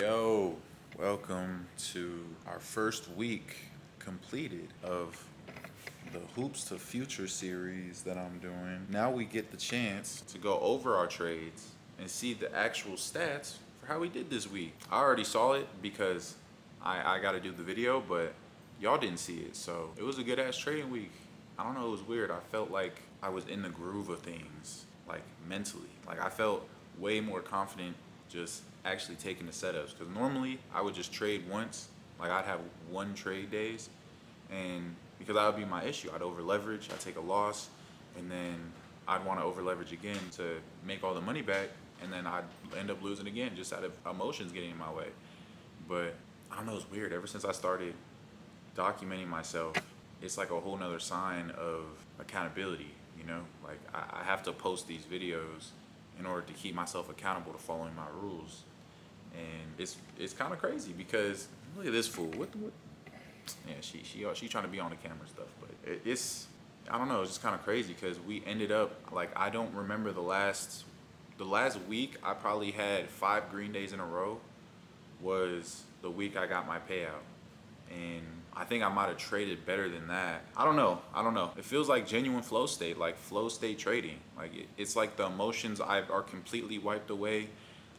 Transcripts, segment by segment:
Yo, welcome to our first week completed of the Hoops to Future series that I'm doing. Now we get the chance to go over our trades and see the actual stats for how we did this week. I already saw it because I got to do the video, but y'all didn't see it. So it was a good ass trading week. I don't know, it was weird. I felt like I was in the groove of things, like mentally. Like I felt way more confident just actually taking the setups. Because normally I would just trade once. Like I'd have one trade days, and because that would be my issue, I'd over leverage, I'd take a loss, and then I'd want to over leverage again to make all the money back, and then I'd end up losing again just out of emotions getting in my way. But I don't know, it's weird. Ever since I started documenting myself, it's like a whole nother sign of accountability, you know? Like I have to post these videos in order to keep myself accountable to following my rules. And it's kind of crazy because look at this fool. What? Yeah, she trying to be on the camera and stuff, but it's I don't know. It's just kind of crazy because we ended up like I don't remember the last week I probably had 5 green days in a row was the week I got my payout, and I think I might have traded better than that. I don't know. I don't know. It feels like genuine flow state, like flow state trading. Like it's like the emotions are completely wiped away.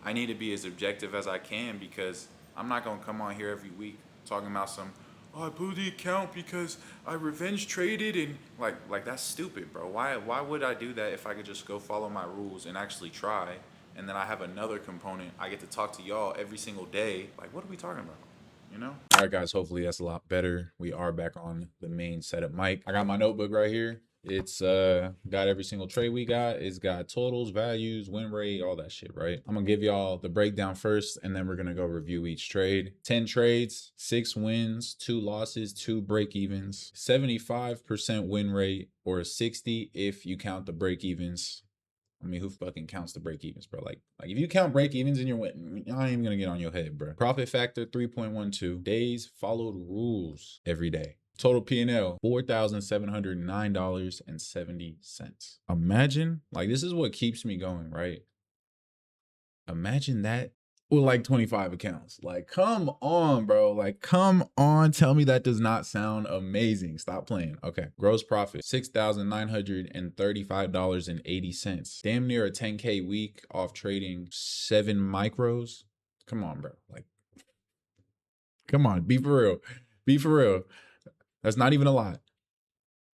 I need to be as objective as I can because I'm not gonna come on here every week talking about some. Oh, I blew the account because I revenge traded and like that's stupid, bro. Why would I do that if I could just go follow my rules and actually try? And then I have another component. I get to talk to y'all every single day. Like, what are we talking about? You know? All right, guys. Hopefully that's a lot better. We are back on the main setup mic. I got my notebook right here. It's got every single trade we got. It's got totals, values, win rate, all that shit, right? I'm gonna give y'all the breakdown first, and then we're gonna go review each trade. 10 trades, 6 wins, 2 losses, 2 break evens, 75% win rate, or 60 if you count the break evens. I mean, who fucking counts the break evens, bro? Like if you count break evens in your win, I ain't even gonna get on your head, bro. Profit factor 3.12. Days followed rules every day. Total P&L $4,709.70. Imagine, like this is what keeps me going, right? Imagine that with like 25 accounts. Like, come on, bro. Like, come on. Tell me that does not sound amazing. Stop playing. Okay. Gross profit $6,935.80. Damn near a 10K week off trading 7 micros. Come on, bro. Like, come on. Be for real. Be for real. That's not even a lot.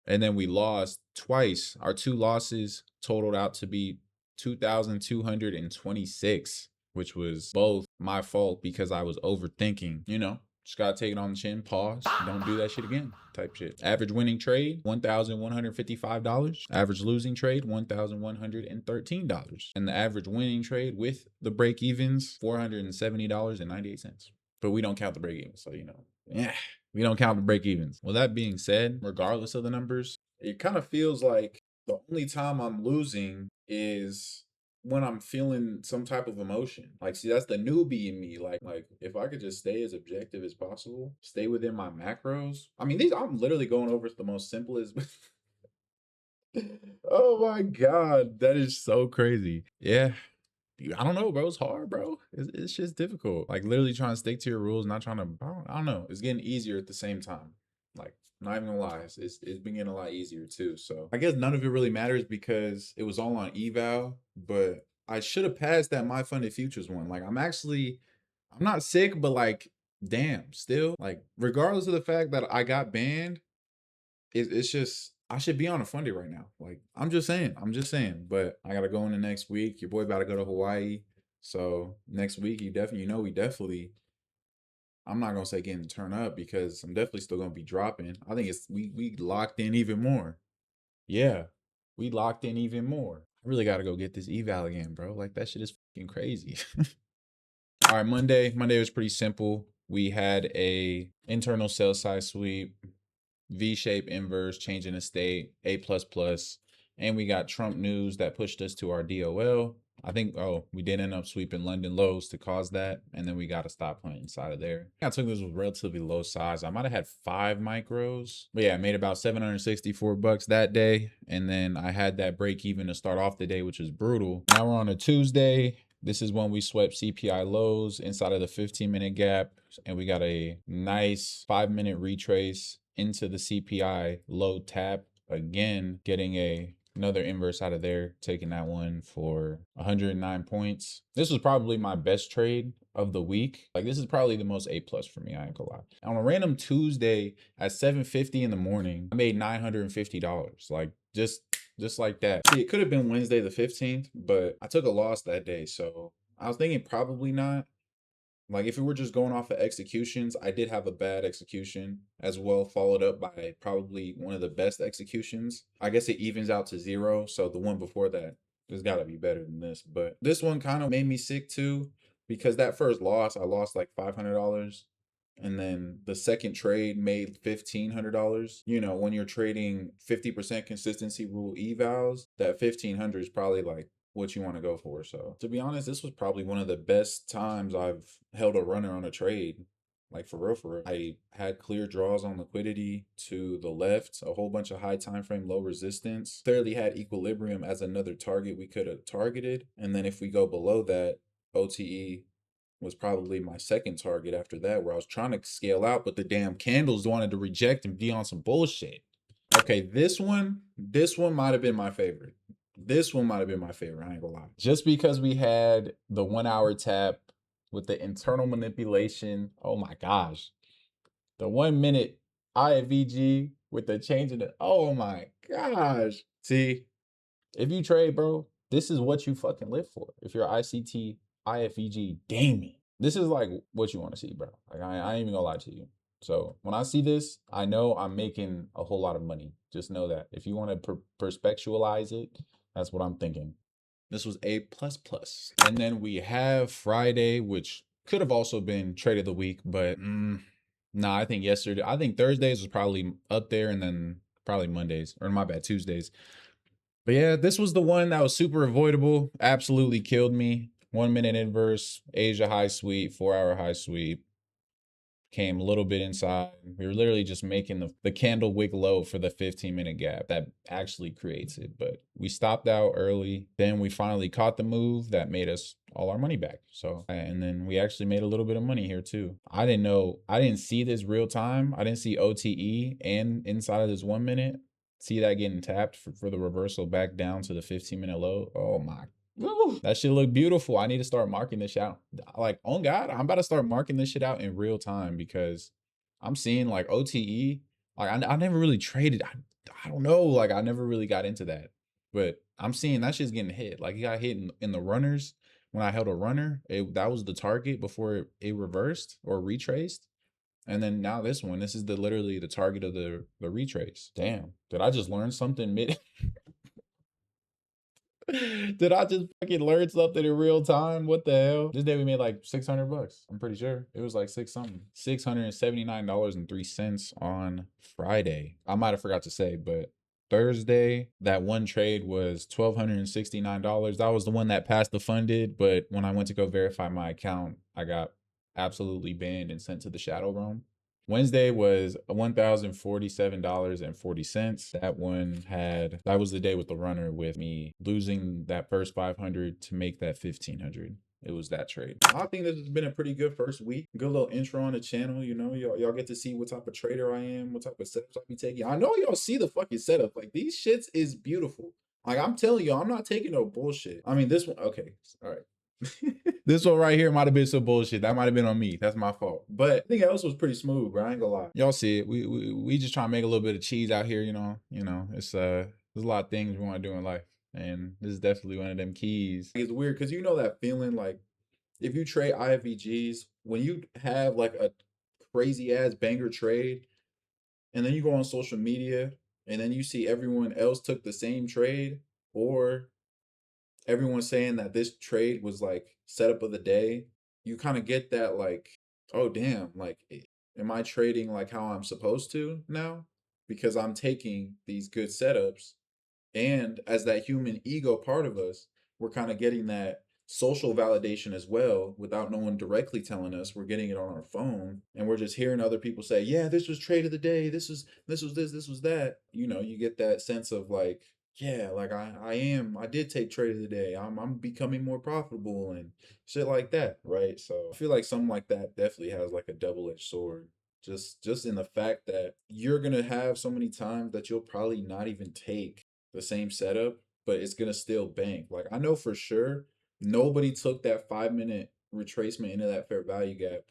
And then we lost twice. Our 2 losses totaled out to be 2,226, which was both my fault because I was overthinking, you know. Just gotta take it on the chin, pause, don't do that shit again, type shit. Average winning trade, $1,155. Average losing trade, $1,113. And the average winning trade with the break evens, $470.98. But we don't count the break evens, so you know. Yeah. We don't count the break evens. Well, that being said, regardless of the numbers, it kind of feels like the only time I'm losing is when I'm feeling some type of emotion. Like, see, that's the newbie in me. Like if I could just stay as objective as possible, stay within my macros. I mean, I'm literally going over the most simplest. Oh my God, that is so crazy. Yeah. I don't know, bro. It's hard, bro. It's just difficult. Like literally trying to stick to your rules, not trying to. I don't know. It's getting easier at the same time. Like not even gonna lie, it's been getting a lot easier too. So I guess none of it really matters because it was all on eval. But I should have passed that my funded futures one. Like I'm not sick, but like damn, still like regardless of the fact that I got banned, it's just I should be on a fundy right now. Like I'm just saying. But I gotta go in the next week. Your boy about to go to Hawaii. So next week we definitely I'm not gonna say getting to turn up because I'm definitely still gonna be dropping. I think it's we locked in even more. Yeah. We locked in even more. I really gotta go get this eval again, bro. Like that shit is fucking crazy. All right, Monday was pretty simple. We had a internal sell side sweep. V-shape inverse, changing the state, A++, and we got Trump news that pushed us to our DOL. I think, we did end up sweeping London lows to cause that, and then we got a stop point inside of there. I took this with relatively low size. I might have had 5 micros, but yeah, I made about $764 that day, and then I had that break even to start off the day, which was brutal. Now we're on a Tuesday. This is when we swept CPI lows inside of the 15-minute gap, and we got a nice 5-minute retrace into the CPI low tap again, getting another inverse out of there, taking that one for 109 points. This was probably my best trade of the week. Like, this is probably the most A+ for me, I ain't gonna lie. On a random Tuesday at 7:50 in the morning, I made $950. Like, just like that. See, it could have been Wednesday the 15th, but I took a loss that day, so I was thinking probably not. Like, if we were just going off of executions, I did have a bad execution as well, followed up by probably one of the best executions. I guess it evens out to 0, so the one before that has got to be better than this. But this one kind of made me sick too, because that first loss, I lost like $500. And then the second trade made $1,500. You know, when you're trading 50% consistency rule evals, that 1,500 is probably like what you want to go for. So to be honest, this was probably one of the best times I've held a runner on a trade. Like, for real, for real. I had clear draws on liquidity to the left, a whole bunch of high time frame low resistance. Clearly had equilibrium as another target we could have targeted. And then if we go below that, OTE was probably my second target after that, where I was trying to scale out, but the damn candles wanted to reject and be on some bullshit. Okay, this one might have been my favorite. This one might have been my favorite, I ain't gonna lie. Just because we had the 1 hour tap with the internal manipulation. Oh my gosh. The 1 minute IFVG with the change in the, oh my gosh. See, if you trade, bro, this is what you fucking live for. If you're ICT, IFEG, gaming, this is like what you want to see, bro. Like, I ain't even gonna lie to you. So when I see this, I know I'm making a whole lot of money. Just know that. If you want to perspectualize it, that's what I'm thinking. This was A++. And then we have Friday, which could have also been trade of the week, but nah, I think Thursdays was probably up there, and then probably Mondays, or my bad, Tuesdays. But yeah, this was the one that was super avoidable. Absolutely killed me. 1 minute inverse, Asia high sweep, 4 hour high sweep. Came a little bit inside. We were literally just making the candle wick low for the 15-minute gap that actually creates it. But we stopped out early. Then we finally caught the move that made us all our money back. So, and then we actually made a little bit of money here too. I didn't see this real time. I didn't see OTE and inside of this 1 minute. See that getting tapped for the reversal back down to the 15-minute low. Oh my, that shit look beautiful. I need to start marking this out. Like, on God, I'm about to start marking this shit out in real time, because I'm seeing like OTE. Like, I never really traded. I don't know. Like, I never really got into that, but I'm seeing that shit's getting hit. Like, it got hit in the runners when I held a runner. That was the target before it reversed or retraced. And then now this one, this is literally the target of the retrace. Damn, did I just learn something mid? Did I just fucking learn something in real time? What the hell? This day we made like $600. I'm pretty sure it was like six something. $679.03 on Friday. I might have forgot to say, but Thursday, that one trade was $1,269. That was the one that passed the funded, but when I went to go verify my account, I got absolutely banned and sent to the shadow realm. Wednesday was $1,047.40. That was the day with the runner, with me losing that first 500 to make that 1,500. It was that trade. I think this has been a pretty good first week. Good little intro on the channel. You know, y'all get to see what type of trader I am, what type of setups I be taking. I know y'all see the fucking setup. Like, these shits is beautiful. Like, I'm telling you, I'm not taking no bullshit. I mean, this one, okay, all right. This one right here might have been some bullshit. That might have been on me. That's my fault. But I think else was pretty smooth, bro. I ain't gonna lie. Y'all see it. We just trying to make a little bit of cheese out here, you know. It's there's a lot of things we want to do in life. And this is definitely one of them keys. It's weird because you know that feeling, like, if you trade IFVGs, when you have like a crazy ass banger trade, and then you go on social media and then you see everyone else took the same trade, or everyone's saying that this trade was like setup of the day, you kind of get that, like, oh damn, like, am I trading like how I'm supposed to now? Because I'm taking these good setups, and as that human ego part of us, we're kind of getting that social validation as well without no one directly telling us. We're getting it on our phone, and we're just hearing other people say, yeah, this was trade of the day, this was this was that. You know, you get that sense of like, yeah, like I did take trade of the day. I'm becoming more profitable and shit like that, right? So I feel like something like that definitely has like a double-edged sword. Just in the fact that you're gonna have so many times that you'll probably not even take the same setup, but it's gonna still bank. Like I know for sure nobody took that 5 minute retracement into that fair value gap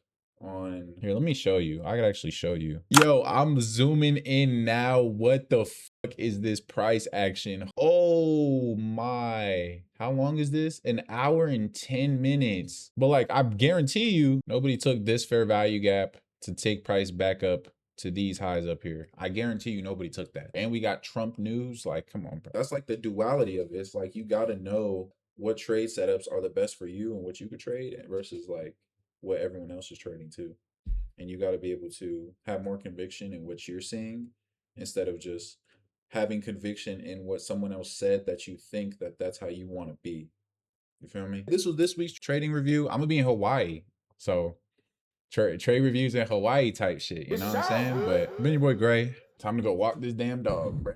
on here. Let me show you. I could actually show you. Yo, I'm zooming in now. What the fuck is this price action? Oh my. How long is this? An hour and 10 minutes. But like I guarantee you, nobody took this fair value gap to take price back up to these highs up here. I guarantee you nobody took that. And we got Trump news. Like, come on, bro. That's like the duality of it. It's like you gotta know what trade setups are the best for you and what you could trade versus like what everyone else is trading too. And you got to be able to have more conviction in what you're seeing instead of just having conviction in what someone else said that you think that that's how you want to be. You feel me? This was this week's trading review. I'm gonna be in Hawaii, so trade reviews in Hawaii type shit. You know what I'm saying? But been your boy Gray. Time to go walk this damn dog, bro.